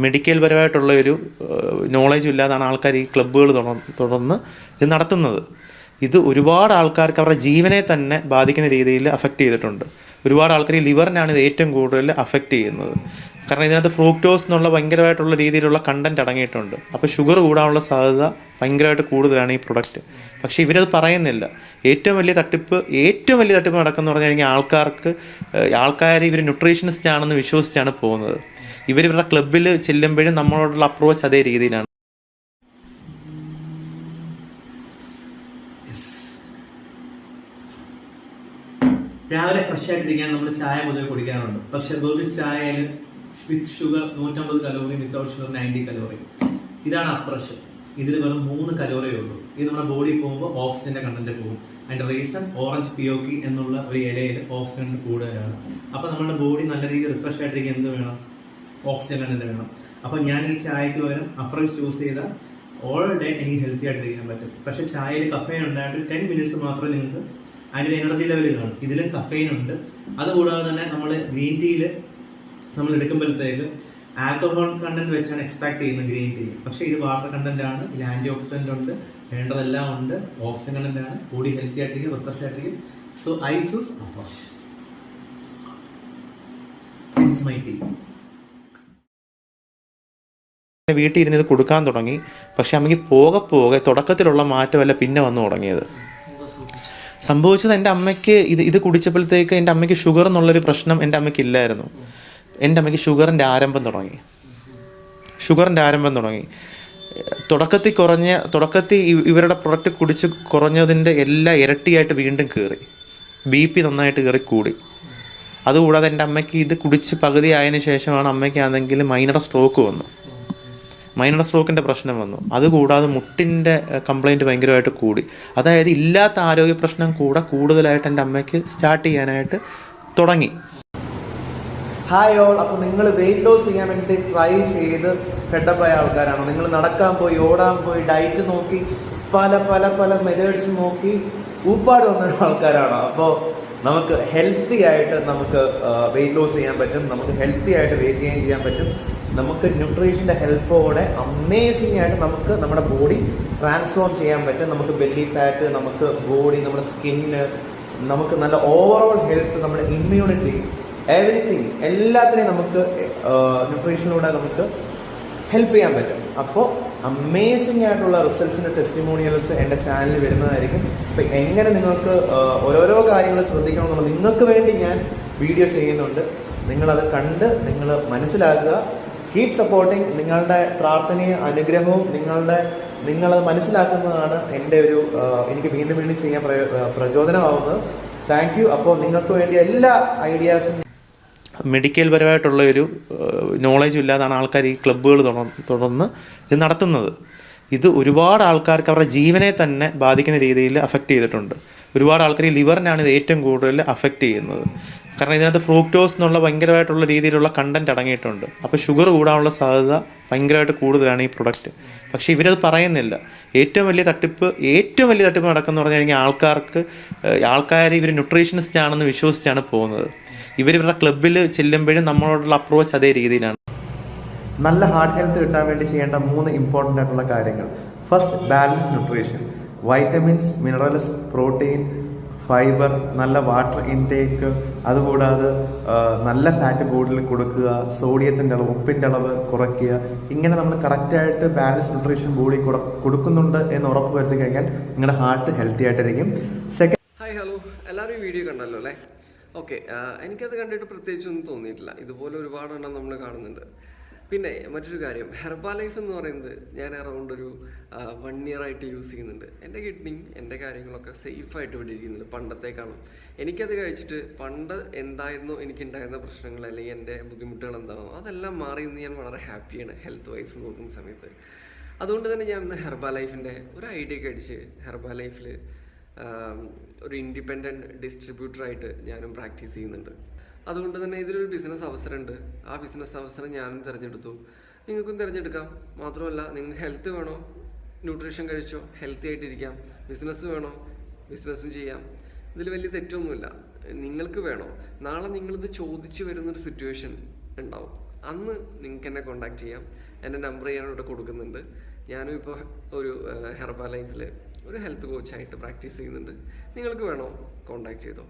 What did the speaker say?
Medical പരമായിട്ടുള്ള ഒരു നോളേജും ഇല്ലാതാണ് ആൾക്കാർ ഈ ക്ലബ്ബുകൾ തുടർന്ന് ഇത് നടത്തുന്നത്. ഇത് ഒരുപാട് ആൾക്കാർക്ക് അവരുടെ ജീവനെ തന്നെ ബാധിക്കുന്ന രീതിയിൽ അഫക്റ്റ് ചെയ്തിട്ടുണ്ട്. ഒരുപാട് ആൾക്കാർ ഈ ലിവറിനാണ് ഇത് ഏറ്റവും കൂടുതൽ അഫക്റ്റ് ചെയ്യുന്നത്. കാരണം ഇതിനകത്ത് ഫ്രൂക്ടോസ് എന്നുള്ള ഭയങ്കരമായിട്ടുള്ള രീതിയിലുള്ള കണ്ടൻറ്റ് അടങ്ങിയിട്ടുണ്ട്. അപ്പോൾ ഷുഗർ കൂടാനുള്ള സാധ്യത ഭയങ്കരമായിട്ട് കൂടുതലാണ് ഈ പ്രൊഡക്റ്റ്. പക്ഷേ ഇവരത് പറയുന്നില്ല. ഏറ്റവും വലിയ തട്ടിപ്പ് നടക്കുന്നത് പറഞ്ഞു കഴിഞ്ഞാൽ ആൾക്കാർ ഇവർ ന്യൂട്രീഷനിസ്റ്റ് ആണെന്ന് വിശ്വസിച്ചാണ് പോകുന്നത്. ഇവരുടെ ക്ലബ്ബിൽ ചെല്ലുമ്പോഴും നമ്മളോടുള്ള അപ്രോച്ച് അതേ രീതിയിലാണ്. രാവിലെ ഫ്രഷ് ആയിട്ടിരിക്കാൻ നമ്മൾ ചായ മുതൽ കുടിക്കാറുണ്ട്. പക്ഷെ വെറും ചായയിൽ with sugar 150 calorie, without sugar 90 calorie. ഇതാണ് അഫ്രഷ്. ഇതിൽ വെറും 3 കലോറിയേ ഉള്ളൂ. ഇത് നമ്മുടെ ബോഡിയിൽ പോകുമ്പോൾ ഓക്സിജന്റെ കണ്ടന്റ് പോകും. അതിന്റെ റീസൺ ഓറഞ്ച് പിയോക്കി എന്നുള്ള ഒരു ഇലയിൽ ഓക്സിജൻ കൂടുതലാണ്. അപ്പൊ നമ്മുടെ ബോഡി നല്ല രീതിയിൽ റിഫ്രഷ് ആയിട്ടിരിക്കാൻ എന്ത് വേണം? ഓക്സിജൻ കണ്ടന്റ് വേണം. അപ്പൊ ഞാൻ ഈ ചായക്ക് പകരം അഫ്രഷ് ചൂസ് ചെയ്താൽ ഓൾ ഡേ എനിക്ക് ഹെൽത്തി ആയിട്ടിരിക്കാൻ പറ്റും. പക്ഷെ ചായയിൽ കഫെയിൻ ഉണ്ടായിട്ട് 10 മിനിറ്റ്സ് മാത്രമേ നിങ്ങൾക്ക് അതിൻ്റെ എനർജി ലെവൽ കാണും. ഇതിലും കഫെയിൻ ഉണ്ട്. അതുകൂടാതെ തന്നെ നമ്മൾ ഗ്രീൻ ടീയിൽ നമ്മൾ എടുക്കുമ്പോഴത്തേക്ക് ആൽക്കഹോൾ കണ്ടന്റ് വെച്ചാണ് എക്സ്ട്രാക്ട് ചെയ്യുന്നത് ഗ്രീൻ ടീ. പക്ഷേ ഇത് വാട്ടർ കണ്ടന്റ് ആണ്. ഇതിൽ ആന്റി ഓക്സിഡന്റ് ഉണ്ട്, വേണ്ടതെല്ലാം ഉണ്ട്. ഓക്സിജൻ കണ്ടന്റ് ആണ്. ബോഡി ഹെൽത്തി ആയിട്ടിരിക്കും, റിഫ്രഷ് ആയിട്ടിരിക്കും. So I choose Afresh. This is my tea. വീട്ടിൽ ഇരുന്ന് ഇത് കൊടുക്കാൻ തുടങ്ങി. പക്ഷെ അമ്മയ്ക്ക് പോകെ തുടക്കത്തിലുള്ള മാറ്റമല്ല പിന്നെ വന്നു തുടങ്ങിയത്. സംഭവിച്ചത് എൻ്റെ അമ്മയ്ക്ക് ഇത് കുടിച്ചപ്പോഴത്തേക്ക് എൻ്റെ അമ്മയ്ക്ക് ഷുഗർ എന്നുള്ളൊരു പ്രശ്നം എൻ്റെ അമ്മയ്ക്ക് ഇല്ലായിരുന്നു. എൻ്റെ അമ്മയ്ക്ക് ഷുഗറിൻ്റെ ആരംഭം തുടങ്ങി. തുടക്കത്തിൽ ഇവരുടെ പ്രൊഡക്റ്റ് കുടിച്ച് കുറഞ്ഞതിൻ്റെ എല്ലാ ഇരട്ടിയായിട്ട് വീണ്ടും കയറി. BP നന്നായിട്ട് കയറി കൂടി. അതുകൂടാതെ എൻ്റെ അമ്മയ്ക്ക് ഇത് കുടിച്ച് പകുതി ആയതിനു ശേഷമാണ് അമ്മയ്ക്കാണെങ്കിൽ മൈനർ സ്ട്രോക്കിൻ്റെ പ്രശ്നം വന്നു. അതുകൂടാതെ മുട്ടിൻ്റെ കംപ്ലയിൻറ്റ് ഭയങ്കരമായിട്ട് കൂടി. അതായത് ഇല്ലാത്ത ആരോഗ്യ പ്രശ്നം കൂടുതലായിട്ട് എൻ്റെ അമ്മയ്ക്ക് സ്റ്റാർട്ട് ചെയ്യാനായിട്ട് തുടങ്ങി. Hi all. അപ്പോൾ നിങ്ങൾ വെയിറ്റ് ലോസ് ചെയ്യാൻ വേണ്ടി ട്രൈ ചെയ്ത് ഫെഡപ്പായ ആൾക്കാരാണോ? നിങ്ങൾ നടക്കാൻ പോയി, ഓടാൻ പോയി, ഡയറ്റ് നോക്കി, പല മെത്തേഡ്സ് നോക്കി ഊപ്പാട് വന്ന ആൾക്കാരാണോ? അപ്പോൾ നമുക്ക് ഹെൽത്തി ആയിട്ട് നമുക്ക് വെയിറ്റ് ലോസ് ചെയ്യാൻ പറ്റും. നമുക്ക് ഹെൽത്തി ആയിട്ട് വെയിറ്റ് ഗെയിൻ ചെയ്യാൻ പറ്റും. നമുക്ക് ന്യൂട്രീഷൻ്റെ ഹെൽപ്പോടെ അമേസിംഗ് ആയിട്ട് നമുക്ക് നമ്മുടെ ബോഡി ട്രാൻസ്ഫോം ചെയ്യാൻ പറ്റും. നമുക്ക് ബെല്ലി ഫാറ്റ്, നമുക്ക് ബോഡി, നമ്മുടെ സ്കിന്ന്, നമുക്ക് നല്ല ഓവറോൾ ഹെൽത്ത്, നമ്മുടെ ഇമ്മ്യൂണിറ്റി, എവറിത്തിങ് എല്ലാത്തിനെയും നമുക്ക് ന്യൂട്രീഷനിലൂടെ നമുക്ക് ഹെൽപ്പ് ചെയ്യാൻ പറ്റും. അപ്പോൾ അമേസിംഗ് ആയിട്ടുള്ള റിസൾട്ട്സിൻ്റെ ടെസ്റ്റിമോണിയൽസ് എൻ്റെ ചാനലിൽ വരുന്നതായിരിക്കും. അപ്പോൾ എങ്ങനെ നിങ്ങൾക്ക് ഓരോരോ കാര്യങ്ങൾ ശ്രദ്ധിക്കണമെന്നുള്ള നിങ്ങൾക്ക് വേണ്ടി ഞാൻ വീഡിയോ ചെയ്യുന്നുണ്ട്. നിങ്ങളത് കണ്ട് നിങ്ങൾ മനസ്സിലാക്കുക. Keep supporting. നിങ്ങളുടെ പ്രാർത്ഥനയും അനുഗ്രഹവും നിങ്ങളത് മനസ്സിലാക്കുന്നതാണ് എൻ്റെ എനിക്ക് വീണ്ടും ചെയ്യാൻ പ്രചോദനമാവുന്നത്. Thank you. അപ്പോൾ നിങ്ങൾക്ക് വേണ്ടി എല്ലാ ഐഡിയാസും മെഡിക്കൽ പരമായിട്ടുള്ള ഒരു നോളേജും ഇല്ലാതാണ് ആൾക്കാർ ഈ ക്ലബ്ബുകൾ തുടർന്ന് ഇത് നടത്തുന്നത്. ഇത് ഒരുപാട് ആൾക്കാർക്ക് അവരുടെ ജീവനെ തന്നെ ബാധിക്കുന്ന രീതിയിൽ അഫക്റ്റ് ചെയ്തിട്ടുണ്ട്. ഒരുപാട് ആൾക്കാർ ഈ ലിവറിനാണ് ഇത് ഏറ്റവും കൂടുതൽ അഫക്റ്റ് ചെയ്യുന്നത്. കാരണം ഇതിനകത്ത് ഫ്രൂക്ടോസ് എന്നുള്ള ഭയങ്കരമായിട്ടുള്ള രീതിയിലുള്ള കണ്ടൻറ്റ് അടങ്ങിയിട്ടുണ്ട്. അപ്പോൾ ഷുഗർ കൂടാനുള്ള സാധ്യത ഭയങ്കരമായിട്ട് കൂടുതലാണ് ഈ പ്രൊഡക്റ്റ്. പക്ഷേ ഇവരത് പറയുന്നില്ല. ഏറ്റവും വലിയ തട്ടിപ്പ് നടക്കുന്നത് പറഞ്ഞു കഴിഞ്ഞാൽ ആൾക്കാർ ഇവർ ന്യൂട്രീഷനിസ്റ്റ് ആണെന്ന് വിശ്വസിച്ചാണ് പോകുന്നത്. ഇവരുടെ ക്ലബ്ബിൽ ചെല്ലുമ്പോഴും നമ്മളോടുള്ള അപ്രോച്ച് അതേ രീതിയിലാണ്. നല്ല ഹാർട്ട് ഹെൽത്ത് കിട്ടാൻ വേണ്ടി ചെയ്യേണ്ട 3 ഇമ്പോർട്ടൻ്റ് ആയിട്ടുള്ള കാര്യങ്ങൾ. First, balance nutrition. Vitamins, minerals, protein, fibre, നല്ല വാട്ടർ ഇൻടേക്ക്. അതുകൂടാതെ നല്ല ഫാറ്റ് ബോഡിയിൽ കൊടുക്കുക. സോഡിയത്തിൻ്റെ അളവ്, ഉപ്പിൻ്റെ അളവ് കുറയ്ക്കുക. ഇങ്ങനെ നമ്മൾ കറക്റ്റായിട്ട് ബാലൻസ് ന്യൂട്രീഷൻ ബോഡി കൊടുക്കുന്നുണ്ട് എന്ന് ഉറപ്പ് വരുത്തി കഴിഞ്ഞാൽ നിങ്ങളുടെ ഹാർട്ട് ഹെൽത്തി ആയിട്ടിരിക്കും. സെക്കൻഡ്, ഹായ് ഹലോ, എല്ലാവരും ഈ വീഡിയോ കണ്ടല്ലോ അല്ലേ? ഓക്കെ, എനിക്കത് കണ്ടിട്ട് പ്രത്യേകിച്ചൊന്നും തോന്നിയിട്ടില്ല. ഇതുപോലെ ഒരുപാടെണ്ണം നമ്മൾ കാണുന്നുണ്ട്. പിന്നെ മറ്റൊരു കാര്യം, ഹെർബാ ലൈഫ് എന്ന് പറയുന്നത് ഞാൻ അറൗണ്ട് ഒരു 1 year ആയിട്ട് യൂസ് ചെയ്യുന്നുണ്ട്. എൻ്റെ കിഡ്നിയും എൻ്റെ കാര്യങ്ങളൊക്കെ സേഫായിട്ട് ഇവിടെ ഇരിക്കുന്നുണ്ട് പണ്ടത്തേക്കാളും. എനിക്കത് കഴിച്ചിട്ട് പണ്ട് എന്തായിരുന്നു എനിക്കുണ്ടായിരുന്ന പ്രശ്നങ്ങൾ അല്ലെങ്കിൽ എൻ്റെ ബുദ്ധിമുട്ടുകൾ എന്താണോ അതെല്ലാം മാറിയെന്ന് ഞാൻ വളരെ ഹാപ്പിയാണ് ഹെൽത്ത് വൈസ് നോക്കുന്ന സമയത്ത്. അതുകൊണ്ട് തന്നെ ഞാൻ ഇന്ന് ഹെർബാ ലൈഫിൻ്റെ ഒരു ഐഡിയ ഒക്കെ അടിച്ച് ഹെർബാ ലൈഫിൽ ഒരു ഇൻഡിപെൻഡൻറ്റ് ഡിസ്ട്രിബ്യൂട്ടറായിട്ട് ഞാനും പ്രാക്ടീസ് ചെയ്യുന്നുണ്ട്. അതുകൊണ്ട് തന്നെ ഇതിലൊരു ബിസിനസ് അവസരമുണ്ട്. ആ ബിസിനസ് അവസരം ഞാനും തിരഞ്ഞെടുത്തു. നിങ്ങൾക്കും തിരഞ്ഞെടുക്കാം. മാത്രമല്ല, നിങ്ങൾക്ക് ഹെൽത്ത് വേണോ, ന്യൂട്രീഷൻ കഴിച്ചോ, ഹെൽത്തി ആയിട്ടിരിക്കാം. ബിസിനസ് വേണോ, ബിസിനസ്സും ചെയ്യാം. ഇതിൽ വലിയ തെറ്റൊന്നുമില്ല. നിങ്ങൾക്ക് വേണോ, നാളെ നിങ്ങളിത് ചോദിച്ചു വരുന്നൊരു സിറ്റുവേഷൻ ഉണ്ടാവും. അന്ന് നിങ്ങൾക്ക് എന്നെ കോൺടാക്ട് ചെയ്യാം. എൻ്റെ നമ്പർ ഞാനിവിടെ കൊടുക്കുന്നുണ്ട്. ഞാനും ഇപ്പോൾ ഒരു ഹെർബാ ലൈഫിൽ ഒരു ഹെൽത്ത് കോച്ചായിട്ട് പ്രാക്ടീസ് ചെയ്യുന്നുണ്ട്. നിങ്ങൾക്ക് വേണോ കോൺടാക്ട് ചെയ്തോ.